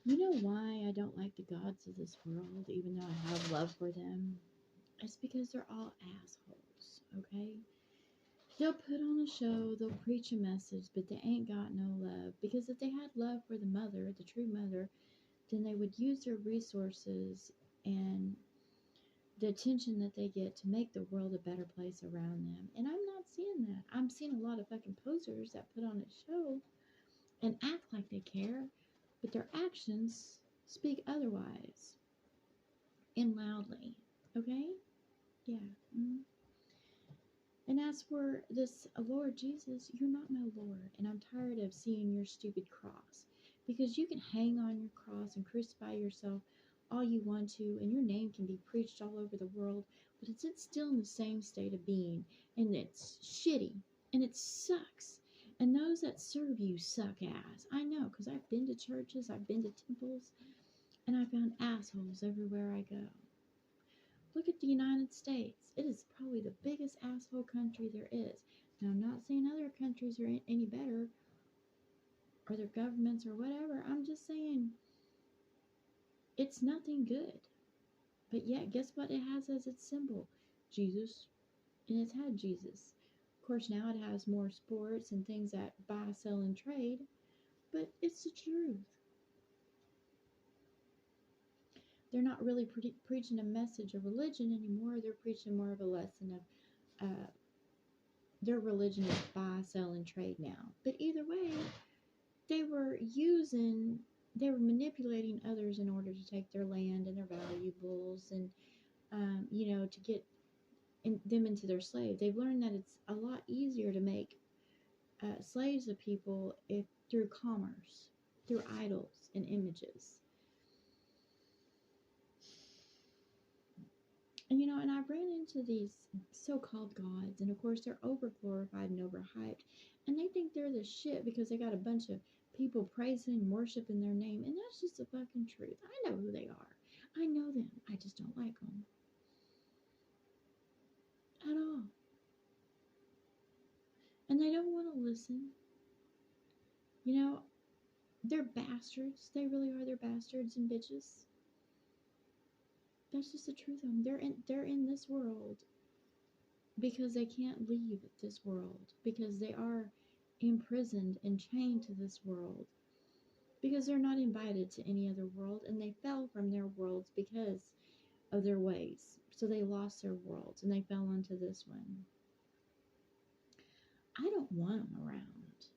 You know why I don't like the gods of this world, even though I have love for them? It's because they're all assholes, okay? They'll put on a show, they'll preach a message, but they ain't got no love. Because if they had love for the mother, the true mother, then they would use their resources and the attention that they get to make the world a better place around them. And I'm not seeing that. I'm seeing a lot of fucking posers that put on a show and act like they care, but their actions speak otherwise and loudly. Okay? Yeah. Mm. And as for this Lord Jesus, you're not my Lord. And I'm tired of seeing your stupid cross. Because you can hang on your cross and crucify yourself all you want to, and your name can be preached all over the world, but it's still in the same state of being. And it's shitty. And it sucks. And those that serve you suck ass. I know, because I've been to churches, I've been to temples, and I found assholes everywhere I go. Look at the United States. It is probably the biggest asshole country there is. Now, I'm not saying other countries are any better or their governments or whatever. I'm just saying it's nothing good. But yet, guess what it has as its symbol? Jesus. And it's had Jesus. Of course, now it has more sports and things that buy, sell, and trade. But it's the truth. They're not really preaching a message of religion anymore. They're preaching more of a lesson of their religion is buy, sell, and trade now. But either way, they were they were manipulating others in order to take their land and their valuables and, to get them into their slave. They've learned that it's a lot easier to make slaves of people if through commerce, through idols and images. And I've ran into these so-called gods, and of course they're over glorified and overhyped, and they think they're the shit because they got a bunch of people praising and worshiping their name, and that's just the fucking truth. I know who they are. I know them. I just don't like them at all, and they don't want to listen. You know, they're bastards. They really are. They're bastards and bitches. That's just the truth of them. They're in this world because they can't leave this world, because they are imprisoned and chained to this world, because they're not invited to any other world, and they fell from their worlds because of their ways. So they lost their worlds and they fell into this one. I don't want them around.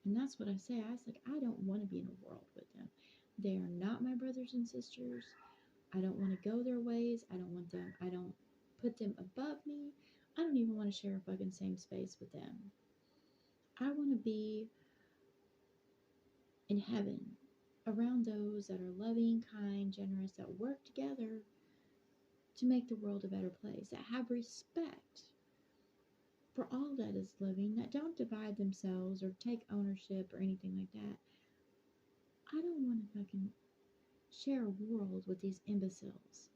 And that's what I say. I was like, I don't want to be in a world with them. They are not my brothers and sisters. I don't want to go their ways. I don't put them above me. I don't even want to share a fucking same space with them. I want to be in heaven around those that are loving, kind, generous, that work together to make the world a better place, that have respect for all that is living, that don't divide themselves or take ownership or anything like that. I don't want to fucking share a world with these imbeciles.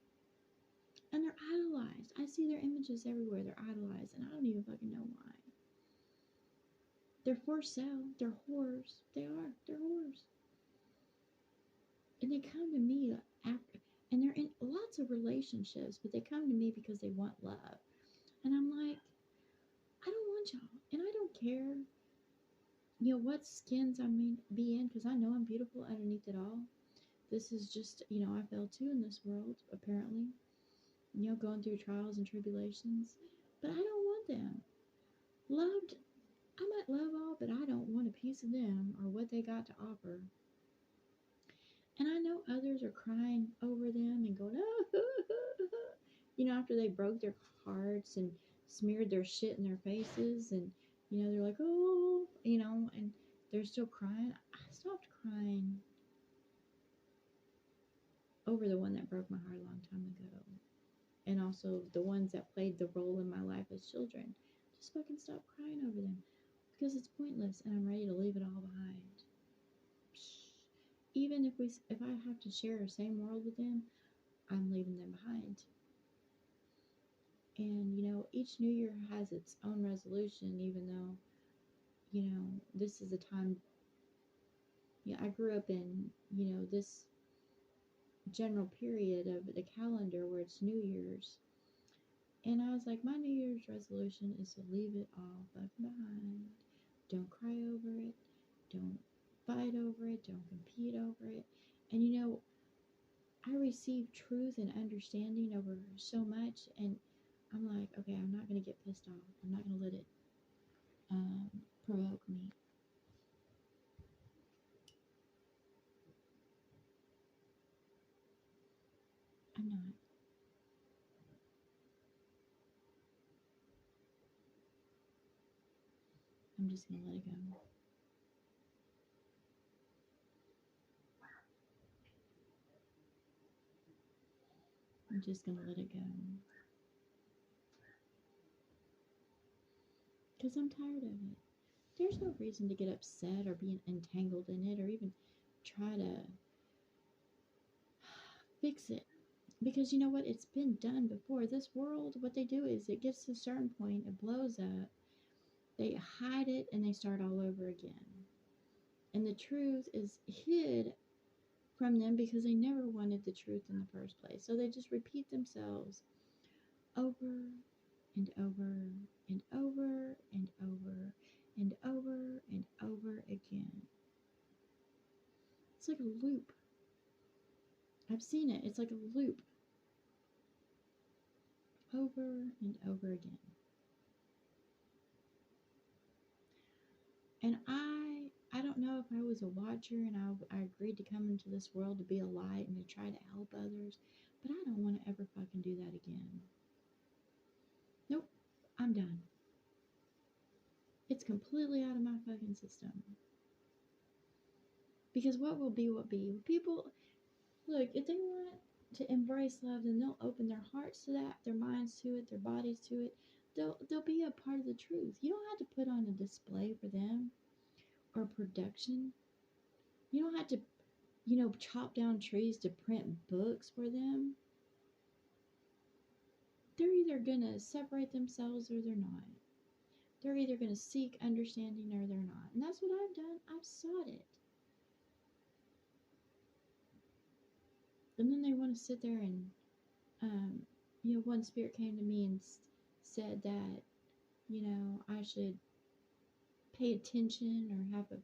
And they're idolized. I see their images everywhere. They're idolized, and I don't even fucking know why. They're for sale. They're whores. They are. They're whores. And they come to me after, and they're in lots of relationships, but they come to me because they want love. And I'm like, I don't want y'all, and I don't care, what skins I may be in, because I know I'm beautiful underneath it all. This is just, I fell too in this world, apparently, going through trials and tribulations, but I don't want them. Loved, I might love all, but I don't want a piece of them or what they got to offer. And I know others are crying over them and going, oh, after they broke their hearts and smeared their shit in their faces, and, they're like, oh, and they're still crying. I stopped crying over the one that broke my heart a long time ago. And also the ones that played the role in my life as children. Just fucking stop crying over them because it's pointless, and I'm ready to leave it all behind. Even if I have to share the same world with them, I'm leaving them behind. And each new year has its own resolution, even though this is a time. I grew up in this general period of the calendar where it's New Year's. And I was like, my New Year's resolution is to leave it all fucking behind. Don't cry over it. Don't fight over it. Don't compete over it. And you know, I received truth and understanding over so much, and I'm like, okay, I'm not gonna get pissed off. I'm not gonna let it provoke me. I'm not. I'm just gonna let it go. I'm just gonna let it go. Because I'm tired of it. There's no reason to get upset or be entangled in it or even try to fix it. Because you know what? It's been done before. This world, what they do is it gets to a certain point, it blows up, they hide it, and they start all over again. And the truth is hid from them because they never wanted the truth in the first place. So they just repeat themselves over and over and over and over and over and over again. It's like a loop. I've seen it. It's like a loop over and over again. And I don't know if I was a watcher and I agreed to come into this world to be a light and to try to help others, but I don't want to ever fucking do that again. Nope, I'm done. It's completely out of my fucking system. Because what will be will be. People, look, if they want to embrace love, then they'll open their hearts to that, their minds to it, their bodies to it. They'll be a part of the truth. You don't have to put on a display for them or production. You don't have to, chop down trees to print books for them. They're either going to separate themselves or they're not. They're either going to seek understanding or they're not. And that's what I've done. I've sought it. And then they want to sit there and, one spirit came to me and said that, I should pay attention or have a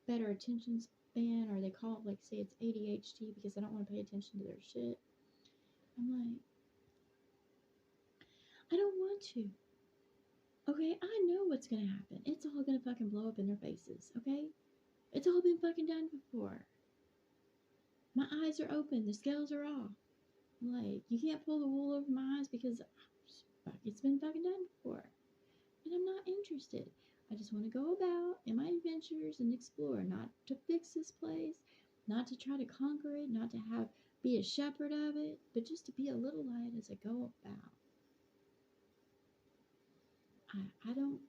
better attention span, or they call it, like, say it's ADHD because I don't want to pay attention to their shit. I'm like, I don't want to. Okay, I know what's gonna happen. It's all gonna fucking blow up in their faces, okay? It's all been fucking done before. My eyes are open, the scales are off. Like, you can't pull the wool over my eyes because it's been fucking done before. And I'm not interested. I just want to go about in my adventures and explore, not to fix this place, not to try to conquer it, not to be a shepherd of it, but just to be a little light as I go about. I don't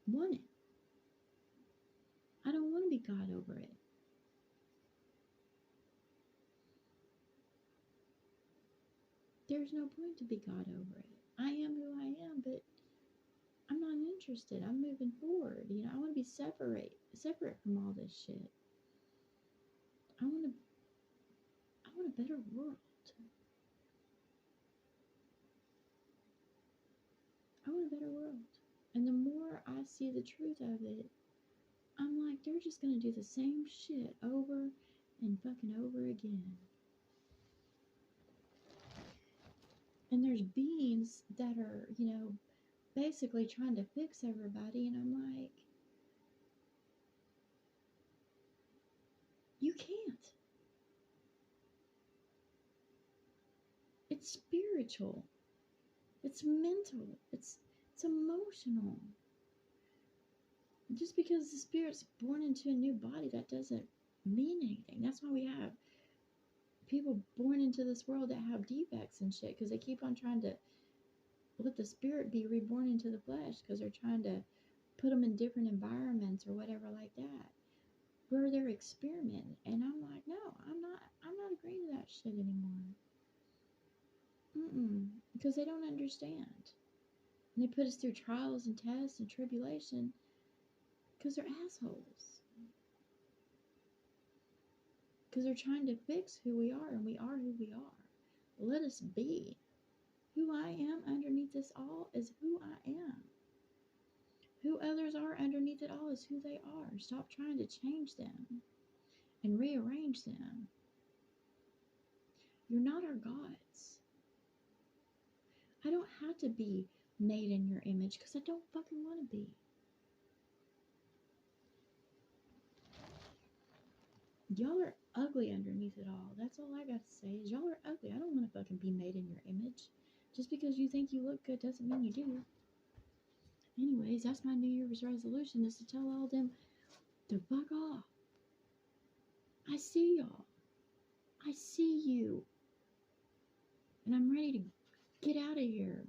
want it. I don't want to be God over it. There's no point to be God over it. I am who I am, but I'm not interested. I'm moving forward. I want to be separate from all this shit. I want a better world. I want a better world. And the more I see the truth of it, I'm like, they're just gonna do the same shit over and fucking over again. And there's beings that are, basically trying to fix everybody, and I'm like, you can't. It's spiritual. It's mental. It's emotional. Just because the spirit's born into a new body, that doesn't mean anything. That's why we have people born into this world that have defects and shit, because they keep on trying to let the spirit be reborn into the flesh, because they're trying to put them in different environments or whatever like that, where they're experimenting. And I'm like, no, I'm not agreeing to that shit anymore. Because they don't understand. And they put us through trials and tests and tribulation because they're assholes. Because they're trying to fix who we are, and we are who we are. Let us be. Who I am underneath this all is who I am. Who others are underneath it all is who they are. Stop trying to change them and rearrange them. You're not our gods. I don't have to be made in your image because I don't fucking want to be. Y'all are ugly underneath it all. That's all I got to say is y'all are ugly. I don't want to fucking be made in your image. Just because you think you look good doesn't mean you do. Anyways, that's my New Year's resolution, is to tell all of them to fuck off. I see y'all. I see you. And I'm ready to get out of here.